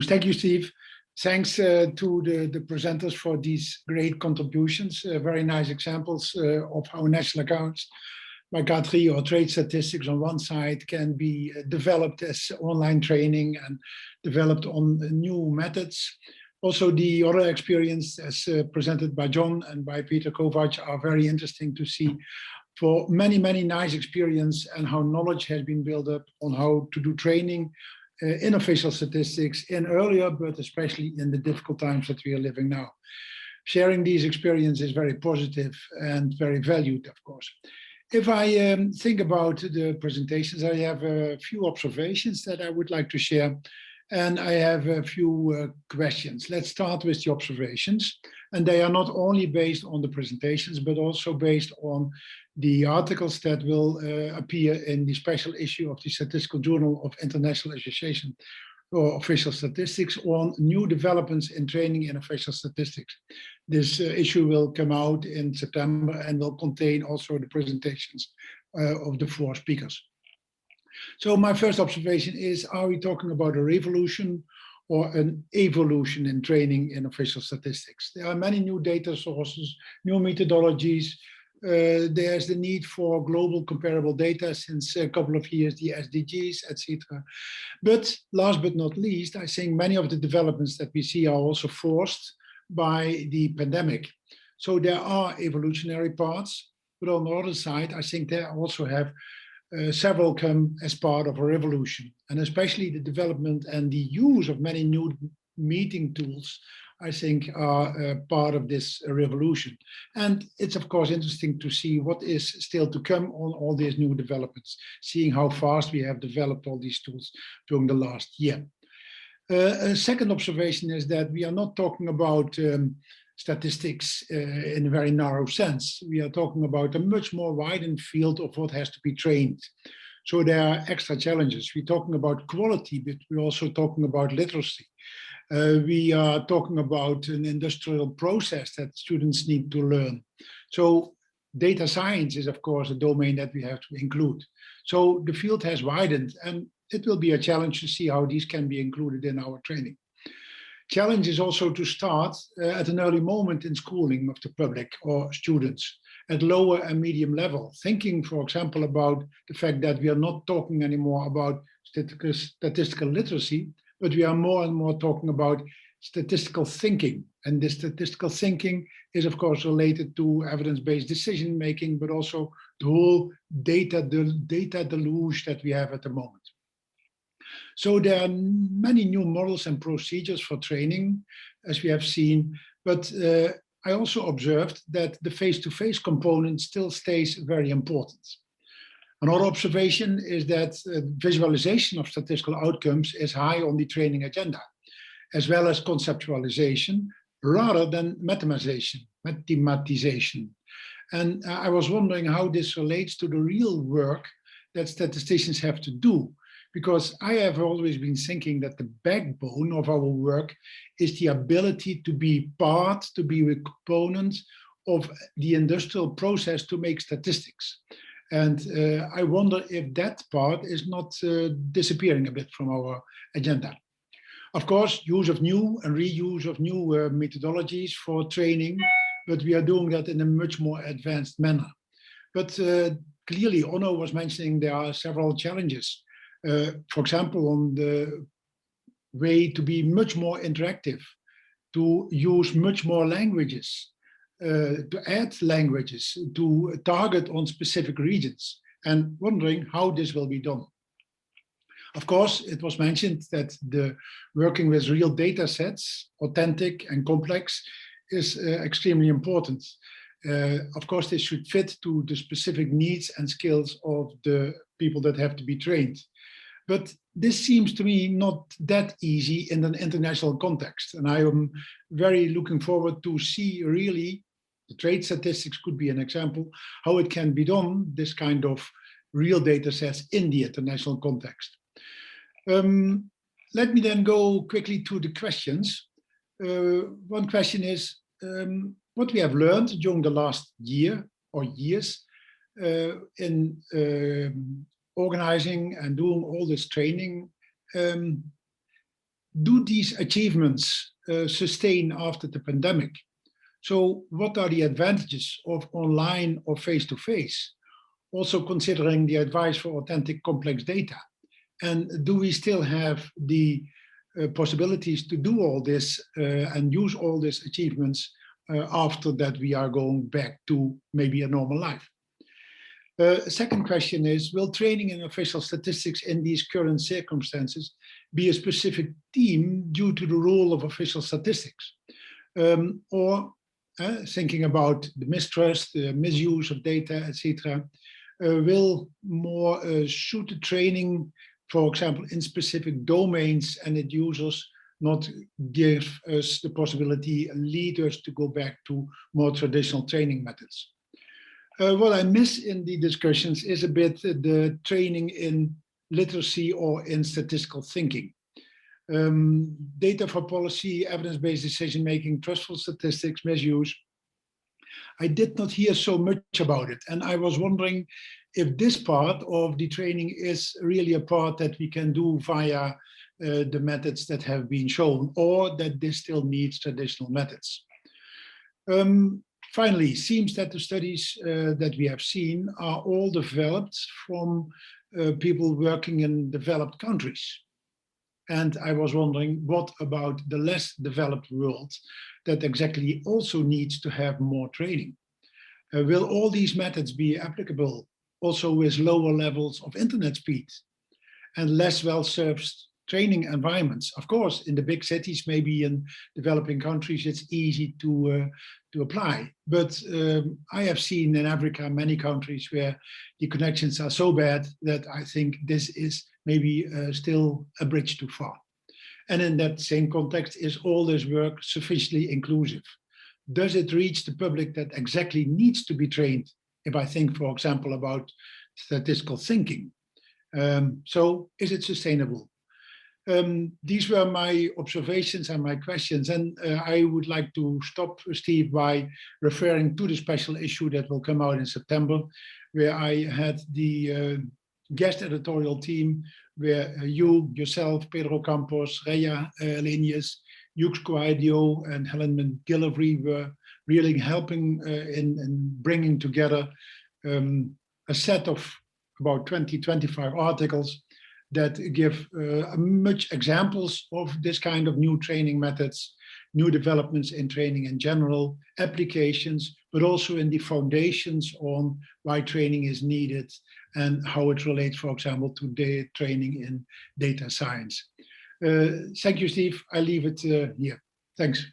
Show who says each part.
Speaker 1: Thank you, Steve. Thanks to the presenters for these great contributions, very nice examples of how national accounts by country or trade statistics on one side can be developed as online training and developed on new methods. Also, the other experience as presented by John and by Pieter Everaers are very interesting to see for many, many nice experience and how knowledge has been built up on how to do training in official statistics in earlier, but especially in the difficult times that we are living now. Sharing these experiences is very positive and very valued, of course. If I think about the presentations, I have a few observations that I would like to share, and I have a few questions. Let's start with the observations, and they are not only based on the presentations, but also based on the articles that will appear in the special issue of the Statistical Journal of International Association for Official Statistics on new developments in training in official statistics. This issue will come out in September and will contain also the presentations of the 4 speakers. So my first observation is, are we talking about a revolution or an evolution in training in official statistics? There are many new data sources, new methodologies. There's the need for global comparable data since a couple of years, the SDGs, etc. But last but not least, I think many of the developments that we see are also forced by the pandemic. So there are evolutionary parts, but on the other side, I think they also have several come as part of a revolution, and especially the development and the use of many new meeting tools, I think, are part of this revolution. And it's of course interesting to see what is still to come on all these new developments, seeing how fast we have developed all these tools during the last year. A second observation is that we are not talking about statistics in a very narrow sense. We are talking about a much more widened field of what has to be trained. So there are extra challenges. We're talking about quality, but we're also talking about literacy. We are talking about an industrial process that students need to learn. So data science is, of course, a domain that we have to include. So the field has widened, and it will be a challenge to see how these can be included in our training. Challenge is also to start at an early moment in schooling of the public or students at lower and medium level, thinking, for example, about the fact that we are not talking anymore about statistical literacy, but we are more and more talking about statistical thinking. And this statistical thinking is, of course, related to evidence-based decision making, but also the whole data deluge that we have at the moment. So there are many new models and procedures for training, as we have seen, but I also observed that the face-to-face component still stays very important. Another observation is that visualization of statistical outcomes is high on the training agenda, as well as conceptualization, rather than mathematization. And I was wondering how this relates to the real work that statisticians have to do, because I have always been thinking that the backbone of our work is the ability to be part, to be a component of the industrial process to make statistics. And I wonder if that part is not disappearing a bit from our agenda. Of course, use of new and reuse of new methodologies for training, but we are doing that in a much more advanced manner. But clearly, Onno was mentioning there are several challenges. For example, on the way to be much more interactive, to use much more languages, to add languages, to target on specific regions, and wondering how this will be done. Of course, it was mentioned that the working with real data sets, authentic and complex, is extremely important. Of course, this should fit to the specific needs and skills of the people that have to be trained. But this seems to me not that easy in an international context. And I am very looking forward to see really, the trade statistics could be an example, how it can be done, this kind of real data sets in the international context. Let me then go quickly to the questions. One question is, what we have learned during the last year or years in organizing and doing all this training, do these achievements sustain after the pandemic? So what are the advantages of online or face-to-face? Also considering the advice for authentic complex data. And do we still have the possibilities to do all this and use all these achievements after that we are going back to maybe a normal life? Second question is, will training in official statistics in these current circumstances be a specific theme due to the role of official statistics? Or thinking about the mistrust, the misuse of data, etc., will more suited training, for example, in specific domains and its users, not give us the possibility, lead us to go back to more traditional training methods. What I miss in the discussions is a bit the training in literacy or in statistical thinking. Data for policy, evidence-based decision-making, trustful statistics, misuse. I did not hear so much about it. And I was wondering if this part of the training is really a part that we can do via the methods that have been shown, or that this still needs traditional methods. Finally, it seems that the studies that we have seen are all developed from people working in developed countries. And I was wondering, what about the less developed world that exactly also needs to have more training? Will all these methods be applicable also with lower levels of internet speed and less well-served training environments? Of course, in the big cities, maybe in developing countries, it's easy to apply. But I have seen in Africa many countries where the connections are so bad that I think this is maybe still a bridge too far. And in that same context, is all this work sufficiently inclusive? Does it reach the public that exactly needs to be trained? If I think, for example, about statistical thinking. So is it sustainable? These were my observations and my questions. And I would like to stop, Steve, by referring to the special issue that will come out in September, where I had the guest editorial team, where you, yourself, Pedro Campos, Rhea Lenius, Hughes Coadio, and Helen McGillivray were really helping in bringing together a set of about 20-25 articles that give much examples of this kind of new training methods, new developments in training in general, applications, but also in the foundations on why training is needed and how it relates, for example, to the training in data science. Thank you, Steve. I leave it here. Thanks.